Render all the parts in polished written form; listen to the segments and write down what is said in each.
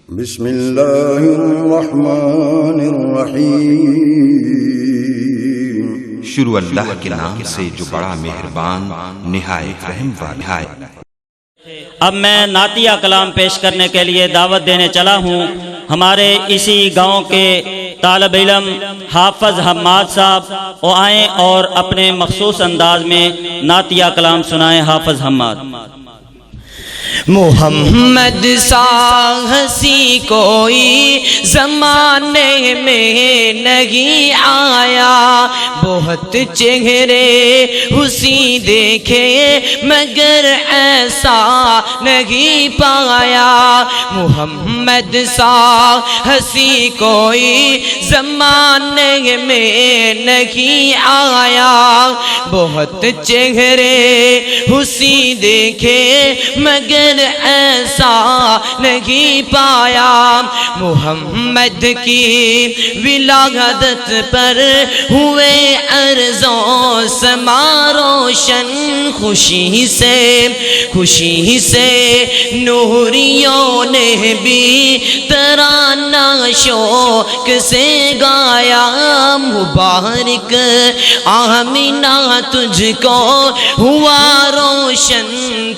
बिस्मिल्लाहिर्रहमानिर्रहीम। शुरू अल्लाह के नाम से जो बड़ा मेहरबान निहायत रहम वाला है। अब मैं नातिया कलाम पेश करने के लिए दावत देने चला हूँ। हमारे इसी गांव के तालिब इल्म हाफिज हम्माद साहब वो आएँ और अपने मखसूस अंदाज में नातिया कलाम सुनाएँ। हाफिज हम्माद। मोहम्मद सा हंसी कोई ज़माने में नहीं आया, बहुत चेहरे हुसी देखे मगर ऐसा नहीं पाया। मोहम्मद सा हंसी कोई ज़माने में नहीं आया, बहुत चेहरे हुसी देखे मगर ऐसा नहीं पाया। मोहम्मद की विलादत पर हुए अर्ज़ों समा रोशन, खुशी से नूरियों ने भी तराना शौक से गाया। मुबारक आमिना तुझको हुआ रोशन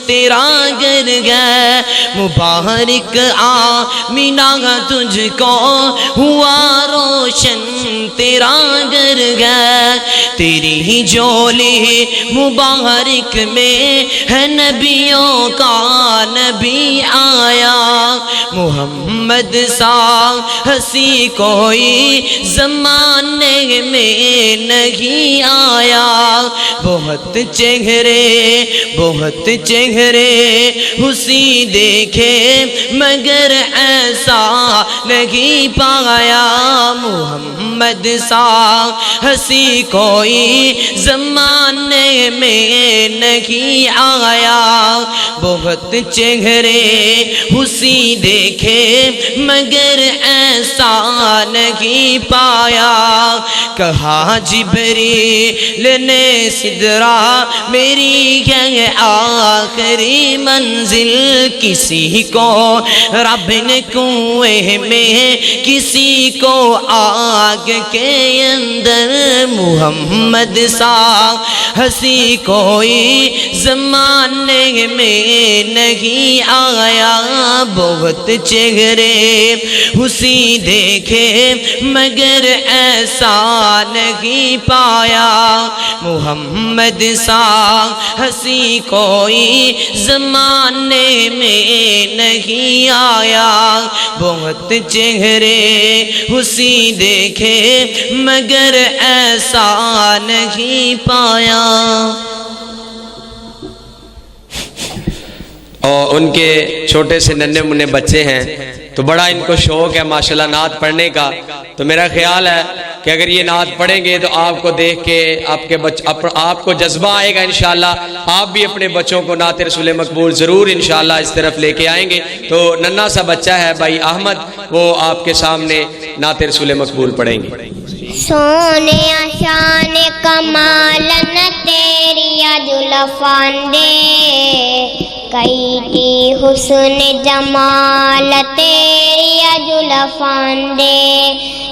तेरा घर गए। मुबारक आमिना तुझको हुआ रोशन तेरा घर गए। तेरी ही झोली मुबारक में है नबियों का नबी आया। मोहम्मद सा हंसी कोई ज़माने में नहीं आया, बहुत चेहरे हुसी देखे मगर ऐसा नहीं पाया। मोहम्मद सा हंसी कोई ज़माने में नहीं आया, बहुत चेहरे हुसी देखे मगर ऐसा नहीं पाया। कहा जिब्रील ने सिदरा मेरी है आखिरी मंजिल, किसी को रब ने कुएं में किसी को आग के अंदर। मुहम्मद सा हंसी कोई ज़माने में नहीं आया, बहुत चेहरे हुसी देखे मगर ऐसा नहीं पाया। मुहम्मद सा हंसी कोई ज़माने में नहीं आया, बहुत चेहरे हुसी देखे मगर ऐसा नहीं पाया। और उनके छोटे से नन्हे मुन्ने बच्चे हैं तो बड़ा इनको शौक है माशाल्लाह नात पढ़ने का। तो मेरा ख्याल है कि अगर ये नात पढ़ेंगे तो आपको देख के आपको जज्बा आएगा। इंशाल्लाह आप भी अपने बच्चों को नात रसूल मकबूल ज़रूर इंशाल्लाह इस तरफ लेके आएंगे। तो नन्हा सा बच्चा है भाई अहमद, वो आपके सामने नात रसूल मकबूल पढ़ेंगे। सोने शान कमाल न तेरी जुल्फ़ां दे, कई की हुस्न जमाल तेरी जुल्फ़ां दे।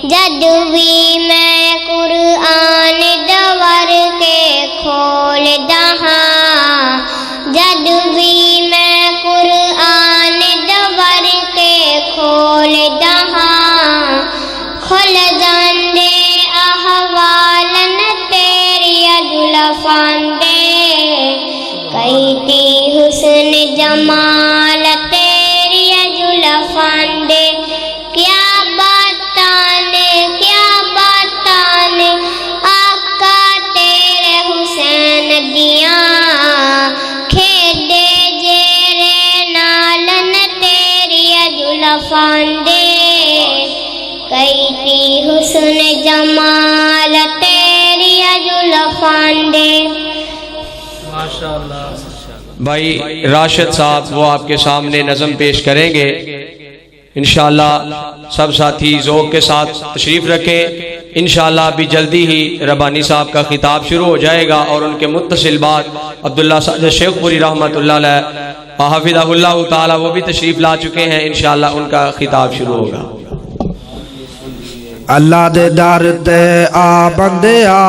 जद भी मैं कुरान दवर के खोल दहां, जद भी मैं कुरान दवर के खोल दहां, खुल जांदे अहवाल न तेरी जुल्फ़ां दे। कई की हुस्न जमाल तेरी जुल्फ़ां दे। क्या बताने आका तेरे हुसैन दिया, खेदे जेरे नालन तेरी जुल्फ़ां दे। कई की हुस्न जमाल तेरी जुल्फ़ां दे। माशाअल्लाह। भाई राशिद साहब वो आपके सामने नज़म पेश करेंगे इंशाअल्लाह। सब साथी ज़ौक़ के साथ तशरीफ़ रखें। इंशाअल्लाह अभी जल्दी ही रब्बानी साहब का खिताब शुरू हो जाएगा और उनके मुत्तसिल बाद अब्दुल्ला साद शेखपुरी रहमतुल्लाह अलैह हाफिज़हुल्लाह ताला, वो भी तशरीफ़ ला चुके हैं। इंशाअल्लाह उनका खिताब शुरू होगा। अल्लाह दे दर ते आ बंदिया,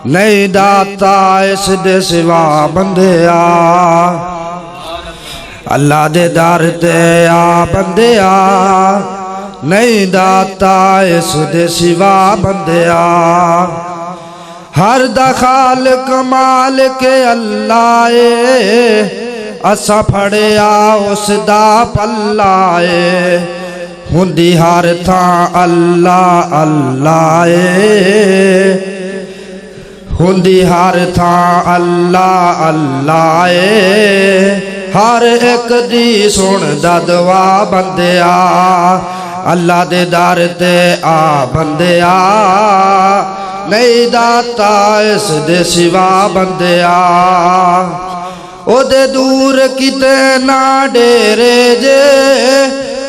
नहीं दाता इस दे सिवा बंदिया। अल्लाह दे दर ते आ बंदिया, नहीं दाता इस दे सिवा बंदिया। हर दा खालिक मालिक अल्लाह ए, असा फड़िया उस दा पल्ला ए। हुंदी हर थां अल्लाह अल्लाह ए, हुंदी हर थां अल्लाह अल्लाह ए। हर एक दी सुनदा दुआ बंदिया, अल्लाह दे दर ते आ बंदिया, नहीं दाता इस दे सिवा बंदिया। ओदे दूर किते ना डेरे जे,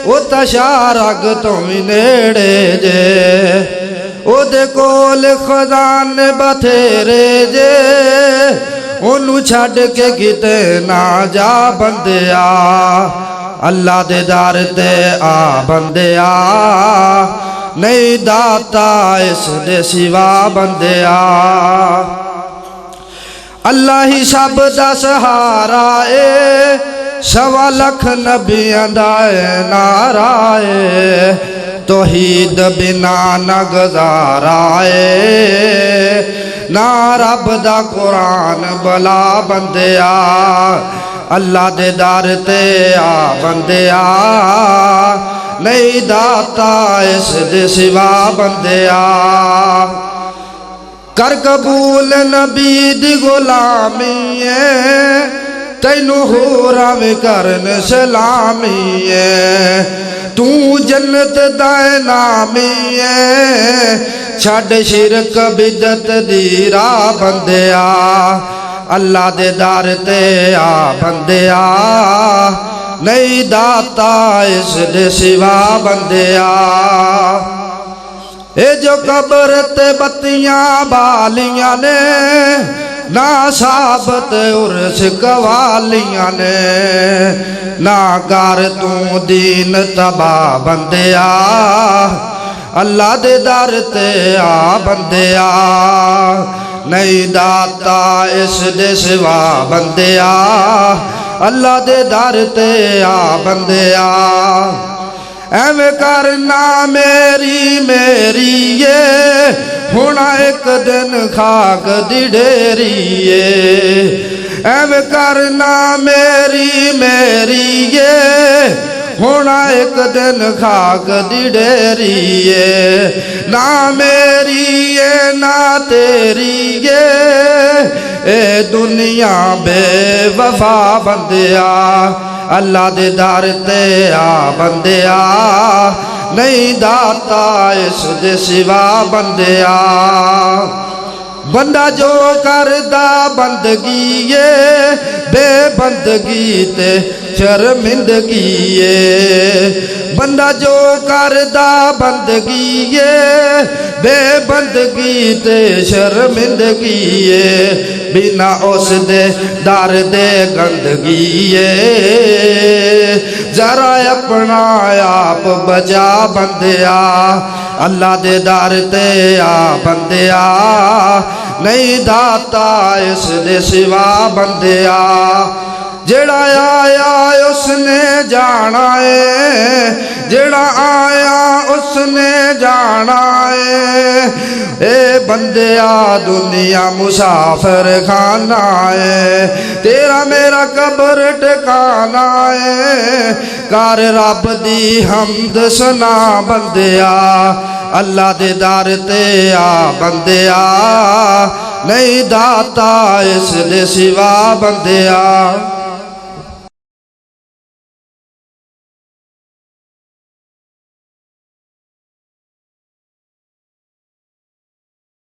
ओ तशारग तो भी नेड़े जे। ओदे कोल खजाने बथेरे जे, ओनू छड़ के किते ना जा बंदिया। अल्लाह दे दर ते आ बंदिया, नहीं दाता इस दे सिवा बंदिया। अल्लाह ही सब दा सहारा ए, सवा लख नबियां दा नारा ए। तौहीद बिना न गुजारा ए, ना रब दा कुरान बला बंदिया। अल्लाह दे दर ते आ बंदिया, नहीं दाता इस दे सिवा बंदिया। कर कबूल नबी दी गुलामी है, तैनू होरा में करन सलामी है। तू जन्नत दा नामी है, छड़ शिरक बिदत दी राह बंदिया। अल्लाह दे दर ते आ बंदिया, नहीं दाता इस दे सिवा बंदिया। ए जो कब्र ते बत्तियां बालियां ने, ना साबत उर्स कवालियां ने। ना कर तू दीन तबा बंदिया, अल्लाह दे दर ते आ बंदिया, नहीं दाता इस दे सिवा बंदिया। अल्लाह दे दर ते आ बंदिया। एवें करना मेरी मेरी ये, हुणा एक दिन खाक दी ढेरी ये। एवें करना मेरी मेरी ये, हुणा एक दिन खाक दी ढेरी ये। ना मेरी ये ना तेरी ये, ए दुनिया बेवफा बंदिया। अल्लाह दे दर ते आ बंदिया, नहीं दाता इस दे सिवा बंदिया। बंदा जो करदा बंदगी ये, बेबंदगी ते शर्मिंदगी ये। बंदा जो करदा बंदगी ये, बेबंदगी ते शर्मिंदगी ये। बिना उस दे दर दे गंदगी ये, जरा अपना आप बजा बंदिया। अल्लाह दे दर ते आ बंदिया, नहीं दाता इस दे सिवा बंदिया। जेड़ा आया उसने जाना है, जेड़ा आया उसने जाना है। ए बंदिया दुनिया मुसाफिर खाना है, तेरा मेरा कब्र ठिकाना है। कर रब दी हमद सुना बंदिया, अल्लाह दे दर ते आ बंदिया, नहीं दाता इस दे सिवा बंदिया।